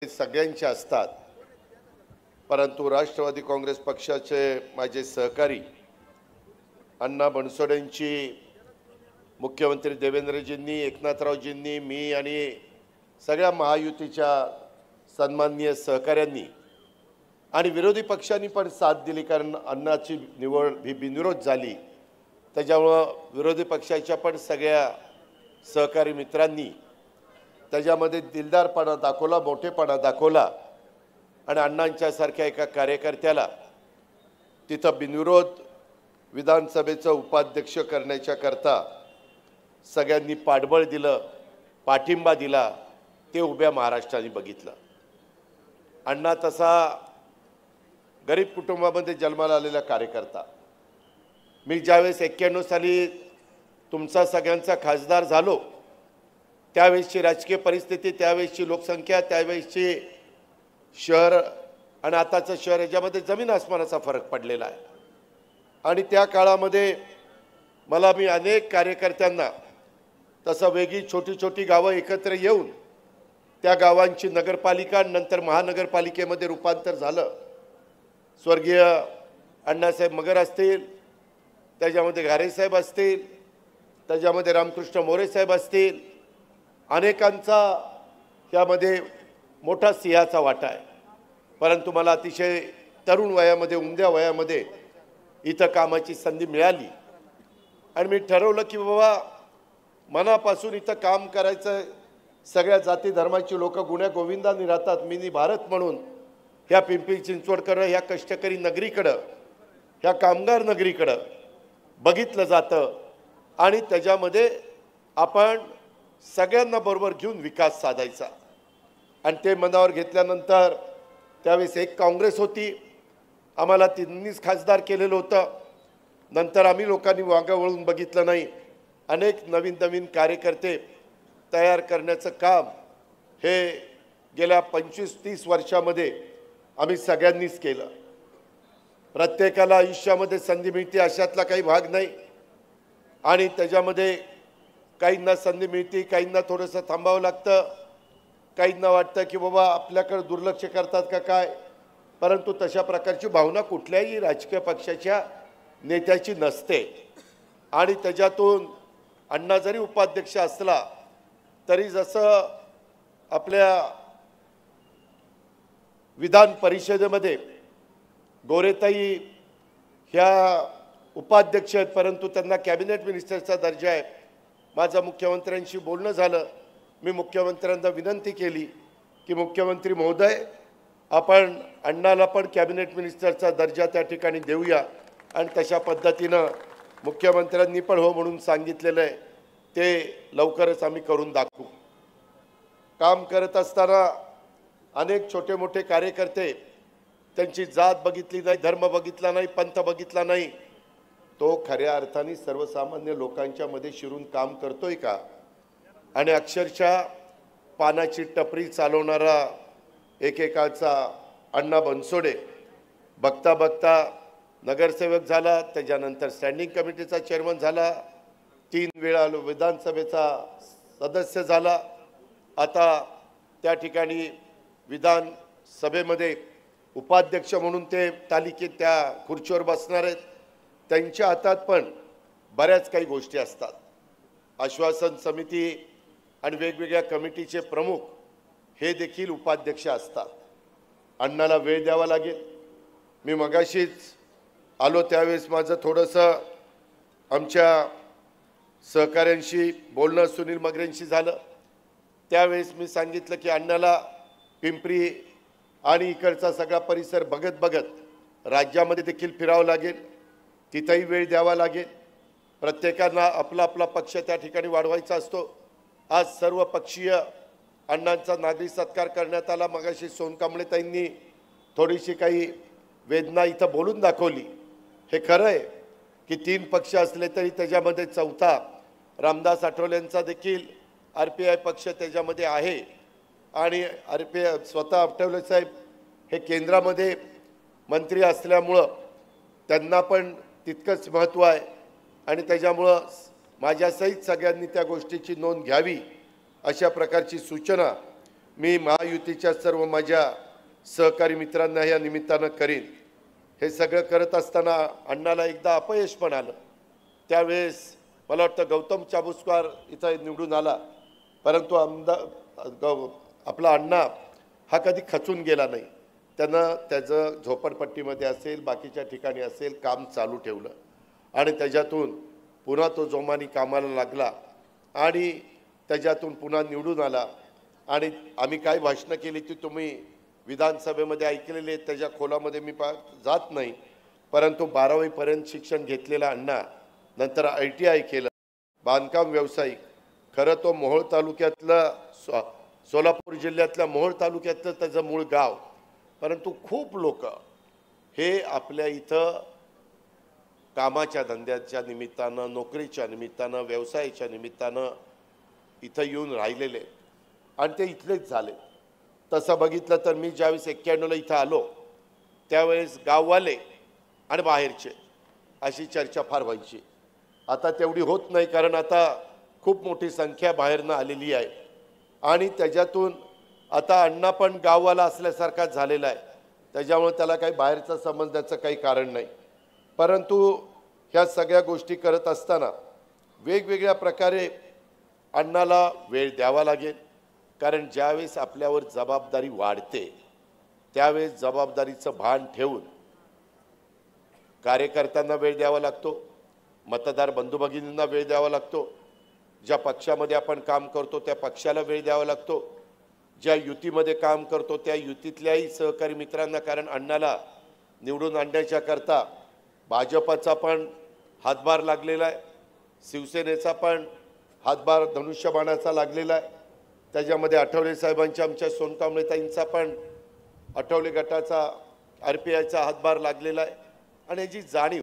सगळ्यांचे असतात, परंतु राष्ट्रवादी काँग्रेस पक्षाचे माझे सहकारी अण्णा बनसोडेंची मुख्यमंत्री देवेंद्रजींनी, एकनाथरावजींनी, मी आणि सगळ्या महायुतीच्या सन्माननीय सहकाऱ्यांनी आणि विरोधी पक्षांनी पण साथ दिली, कारण अण्णाची निवड ही बिनविरोध झाली। त्याच्यामुळं विरोधी पक्षाच्या पण सगळ्या सहकारी मित्रांनी त्याच्यामध्ये दिलदारपणा दाखवला, मोठेपणा दाखवला आणि अण्णांच्या सारख्या एका कार्यकर्त्याला तिथं बिनविरोध विधानसभेचं उपाध्यक्ष करण्याच्या करता सगळ्यांनी पाठबळ दिलं, पाठिंबा दिला, ते उभ्या महाराष्ट्राने बघितलं। अण्णा तसा गरीब कुटुंबामध्ये जन्माला आलेला कार्यकर्ता। मी ज्यावेळेस 91 साली तुमचा सगळ्यांचा खासदार झालो, त्यावेळेसची राजकीय परिस्थिती, त्यावेळेसची लोकसंख्या, त्यावेळेसची शहर आणि आताचं शहर याच्यामध्ये जमीन आसमानाचा फरक पडलेला आहे। आणि त्या काळामध्ये मी अनेक कार्यकर्त्यांना तसं वेगळी छोटी छोटी गावं एकत्र येऊन त्या गावांची नगरपालिका नंतर महानगरपालिकेमध्ये रूपांतर झालं। स्वर्गीय अण्णासाहेब मगर असतील, त्याच्यामध्ये घारेसाहेब असतील, त्याच्यामध्ये रामकृष्ण मोरे साहेब असतील, अनेकांचा यामध्ये मोठा सिंहाचा वाटा आहे। परंतु मला अतिशय तरुण वयामध्ये, उमद्या वयामध्ये इथं कामाची संधी मिळाली आणि मी ठरवलं की बाबा मनापासून इथं काम करायचं। सगळ्या जाती धर्माची लोक गुण्या गोविंदांनी राहतात। मिनी भारत म्हणून ह्या पिंपरी चिंचवडकडं, ह्या कष्टकरी नगरीकडं, ह्या कामगार नगरीकडं बघितलं जातं आणि त्याच्यामध्ये आपण सगळ्यांना बरोबर घेऊन विकास साधायचा। आणि ते मनावर घेतल्यानंतर त्यावेळेस एक काँग्रेस होती, आम्हाला तिन्हीच खासदार केलेलं होतं। नंतर आम्ही लोकांनी वांगं वळून बघितलं नाही, अनेक नवीन नवीन कार्यकर्ते तयार करण्याचं काम हे गेल्या 25-30 वर्षामध्ये आम्ही सगळ्यांनीच केलं। प्रत्येकाला आयुष्यामध्ये संधी मिळते अशातला काही भाग नाही आणि त्याच्यामध्ये काहींना संधी मिळते, काहींना थोडंसं थांबावं लागतं, काहींना वाटतं की बाबा आपल्याकडे दुर्लक्ष करतात का काय। परंतु तशा प्रकारची भावना कुठल्याही राजकीय पक्षाच्या नेत्याची नसते आणि त्याच्यातून अण्णा जरी उपाध्यक्ष असला तरी जसं आपल्या विधान परिषदेमध्ये गोरेताई ह्या उपाध्यक्ष आहेत, परंतु त्यांना कॅबिनेट मिनिस्टरचा दर्जा आहे। माझं मुख्यमंत्र्यांशी बोलणं झालं, मी मुख्यमंत्र्यांना विनंती केली की मुख्यमंत्री महोदय, आपण अण्णाला पण कॅबिनेट मिनिस्टरचा दर्जा त्या ठिकाणी देऊया आणि तशा पद्धतीनं मुख्यमंत्र्यांनी पण हो म्हणून सांगितलेलं आहे। ते लवकरच आम्ही करून दाखवू। काम करत असताना अनेक छोटे मोठे कार्यकर्ते, त्यांची जात बघितली नाही, धर्म बघितला नाही, पंथ बघितला नाही, तो खऱ्या अर्थाने सर्वसामान्य लोकांच्या मध्ये शिरून काम करतोय का। आणि अक्षरशः पानाची टपरी चालवणारा एकेकाचा अण्णा बनसोडे बघता बघता नगरसेवक झाला, त्याच्यानंतर स्टँडिंग कमिटीचा चेअरमन झाला, 3 वेळा विधानसभेचा सदस्य झाला, आता त्या ठिकाणी विधानसभेमध्ये उपाध्यक्ष म्हणून ते तालिकेत त्या खुर्चीवर बसणार आहेत। त्यांच्या हातात पण बऱ्याच काही गोष्टी असतात। आश्वासन समिती आणि वेगवेगळ्या कमिटीचे प्रमुख हे देखील उपाध्यक्ष असतात। अण्णाला वेळ द्यावा लागेल। मी मगाशीच आलो त्यावेळेस माझं थोडंसं आमच्या सहकाऱ्यांशी बोलणं सुनील मगरेंशी झालं। त्यावेळेस मी सांगितलं की अण्णाला पिंपरी आणि इकडचा सगळा परिसर बघत बघत राज्यामध्ये देखील फिरावं लागेल, तिथंही वेळ द्यावा लागेल। प्रत्येकाला आपला आपला पक्ष त्या ठिकाणी वाढवायचा असतो। आज सर्व पक्षीय अण्णांचा नागरी सत्कार करण्यात आला। मगाशी सोनकांबळेताईंनी थोडीशी काही वेदना इथं बोलून दाखवली। हे खरं आहे की 3 पक्ष असले तरी त्याच्यामध्ये चौथा रामदास आठवलेंचा देखील RPI पक्ष त्याच्यामध्ये आहे आणि RPI स्वतः आठवले साहेब हे केंद्रामध्ये मंत्री असल्यामुळं त्यांना पण तितकंच महत्त्व आहे आणि त्याच्यामुळं माझ्यासहित सगळ्यांनी त्या गोष्टीची नोंद घ्यावी अशा प्रकारची सूचना मी महायुतीच्या सर्व माझ्या सहकारी मित्रांना या निमित्तानं करीन। हे सगळं करत असताना अण्णाला एकदा अपयश पण आलं। त्यावेळेस मला वाटतं गौतम चाबुस्कार इथं निवडून आला, परंतु आपला अण्णा हा कधी खचून गेला नाही। त्यानं त्याचं झोपडपट्टीमध्ये असेल, बाकीच्या ठिकाणी असेल, काम चालू ठेवलं आणि त्याच्यातून पुन्हा तो जोमाने कामाला लागला आणि त्याच्यातून पुन्हा निवडून आला। आणि आम्ही काय भाषणं केली ती तुम्ही विधानसभेमध्ये ऐकलेली आहेत, त्याच्या खोलामध्ये मी जात नाही। परंतु 12वी पर्यंत शिक्षण घेतलेला अण्णा नंतर ITI केलं, बांधकाम व्यावसायिक। खरं तो मोहोळ तालुक्यातलं सोलापूर जिल्ह्यातल्या मोहोळ तालुक्यातलं त्याचं मूळ गाव, परंतु खूप लोक हे आपल्या इथं कामाच्या धंद्याच्या निमित्तानं, नोकरीच्या निमित्तानं, व्यवसायाच्या निमित्तानं इथं येऊन राहिलेले आणि ते इथलेच झाले। तसं बघितलं तर मी ज्यावेळेस 91ला इथं आलो त्यावेळेस गाववाले आणि बाहेरचे अशी चर्चा फार व्हायची। आता तेवढी होत नाही, कारण आता खूप मोठी संख्या बाहेरनं आलेली आहे आणि त्याच्यातून आता अण्णा पण गाववाला असल्यासारखाच झालेला आहे। त्याच्यामुळे त्याला काही बाहेरचं समजण्याचं काही कारण नाही। परंतु ह्या सगळ्या गोष्टी करत असताना वेगवेगळ्या प्रकारे अण्णाला वेळ द्यावा लागेल, कारण ज्यावेळेस आपल्यावर जबाबदारी वाढते त्यावेळेस जबाबदारीचं भान ठेवून कार्यकर्त्यांना वेळ द्यावा लागतो, मतदार बंधू भगिनींना वेळ द्यावा लागतो, ज्या पक्षामध्ये आपण काम करतो त्या पक्षाला वेळ द्यावा लागतो, ज्या युतीमध्ये काम करतो त्या युतीतल्याही सहकारी मित्रांना, कारण अण्णाला निवडून आणण्याच्या करता भाजपचा पण हातभार लागलेला आहे, शिवसेनेचा पण हातभार धनुष्यबाणाचा लागलेला आहे, त्याच्यामध्ये आठवले साहेबांच्या आमच्या सोनकांबळेताईंचा पण आठवले गटाचा RPIचा हातभार लागलेला आहे। आणि याची जाणीव